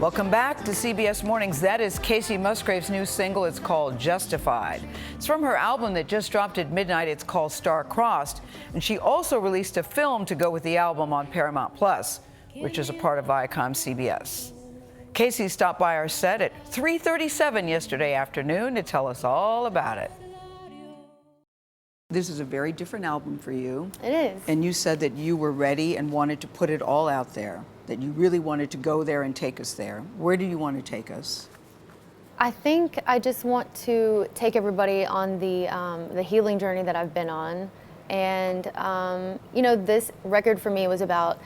Welcome back to CBS Mornings. That is Kacey Musgraves' new single. It's called Justified. It's from her album that just dropped at midnight. It's called Star-Crossed. And she also released a film to go with the album on Paramount Plus, which is a part of Viacom CBS. Kacey stopped by our set at 3:37 yesterday afternoon to tell us all about it. This is a very different album for you. It is. And you said that you were ready and wanted to put it all out there, that you really wanted to go there and take us there. Where do you want to take us? I think I just want to take everybody on the healing journey that I've been on. And, you know, this record for me was about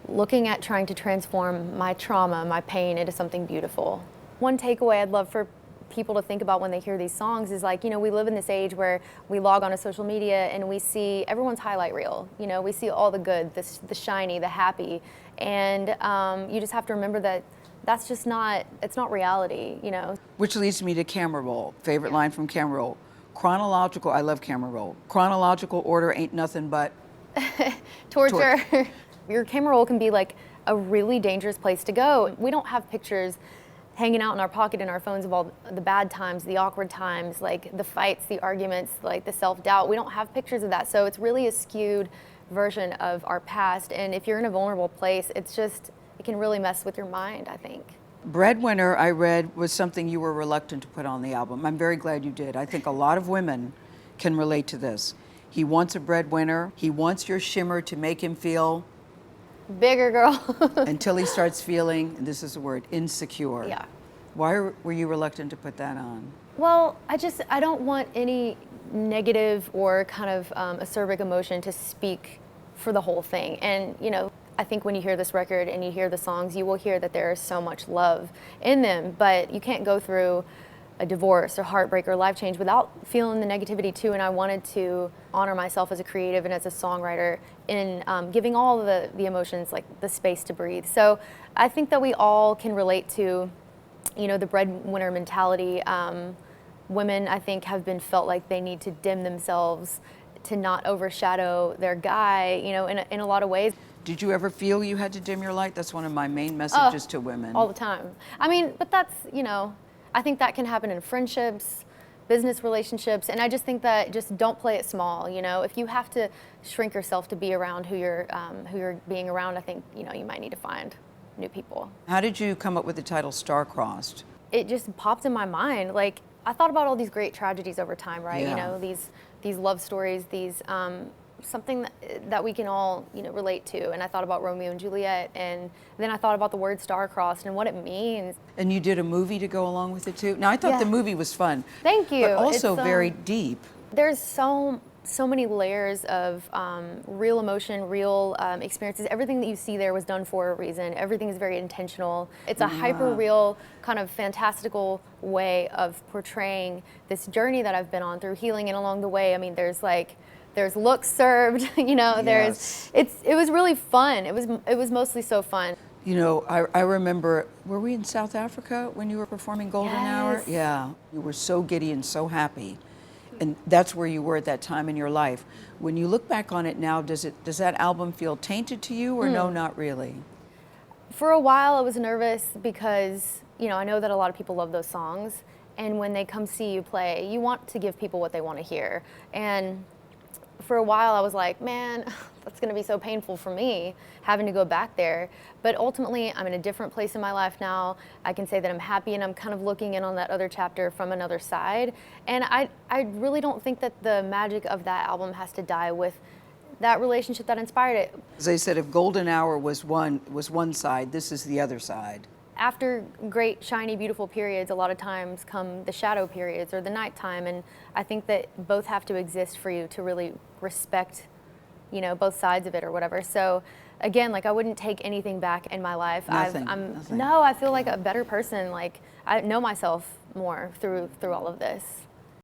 looking at trying to transform my trauma, my pain, into something beautiful. One takeaway I'd love for people to think about when they hear these songs is, like, you know, we live in this age where we log on to social media and we see everyone's highlight reel. You know, we see all the good, the shiny, the happy, and you just have to remember that that's just not, it's not reality, you know. Which leads me to Camera Roll. Favorite line from Camera Roll. Chronological, I love Camera Roll. Chronological order ain't nothing but torture. Your camera roll can be like a really dangerous place to go. We don't have pictures hanging out in our pocket in our phones of all the bad times, the awkward times, like the fights, the arguments, like the self-doubt. We don't have pictures of that. So it's really a skewed version of our past. And if you're in a vulnerable place, it's just, it can really mess with your mind, I think. Breadwinner, I read, was something you were reluctant to put on the album. I'm very glad you did. I think a lot of women can relate to this. He wants a breadwinner. He wants your shimmer to make him feel bigger, girl. Until he starts feeling, and this is the word, insecure. Yeah. Why were you reluctant to put that on? Well, I don't want any negative or kind of acerbic emotion to speak for the whole thing. And, you know, I think when you hear this record and you hear the songs, you will hear that there is so much love in them, but you can't go through a divorce or heartbreak or life change without feeling the negativity too. And I wanted to honor myself as a creative and as a songwriter in giving all the emotions like the space to breathe. So I think that we all can relate to, you know, the breadwinner mentality. Women, I think, have been felt like they need to dim themselves to not overshadow their guy, you know, in a lot of ways. Did you ever feel you had to dim your light? That's one of my main messages to women. All the time. I mean, but that's, you know, I think that can happen in friendships, business relationships, and I just think that just don't play it small. You know, if you have to shrink yourself to be around who you're being around, I think, you know, you might need to find new people. How did you come up with the title Star-Crossed? It just popped in my mind. Like, I thought about all these great tragedies over time, right? Yeah. You know, these love stories, these something that we can all, you know, relate to. And I thought about Romeo and Juliet, and then I thought about the word star-crossed and what it means. And you did a movie to go along with it too? Now, I thought the movie was fun. Thank you. But also very deep. There's so many layers of real emotion, real experiences. Everything that you see there was done for a reason. Everything is very intentional. It's a hyper-real, kind of fantastical way of portraying this journey that I've been on through healing. And along the way, I mean, there's looks served, you know, Yes. it was really fun. It was mostly so fun. You know, I remember, were we in South Africa when you were performing Golden Hour? Yeah. You were so giddy and so happy. And that's where you were at that time in your life. When you look back on it now, does that album feel tainted to you, or no, not really? For a while I was nervous because, you know, I know that a lot of people love those songs, and when they come see you play, you want to give people what they want to hear. And for a while I was like, man, that's gonna be so painful for me having to go back there. But ultimately, I'm in a different place in my life now. I can say that I'm happy, and I'm kind of looking in on that other chapter from another side. And I really don't think that the magic of that album has to die with that relationship that inspired it. As I said, if Golden Hour was one side, this is the other side. After great, shiny, beautiful periods, a lot of times come the shadow periods or the nighttime, and I think that both have to exist for you to really respect, you know, both sides of it or whatever. So again, like, I wouldn't take anything back in my life. Nothing. No, I feel like a better person. Like, I know myself more through all of this.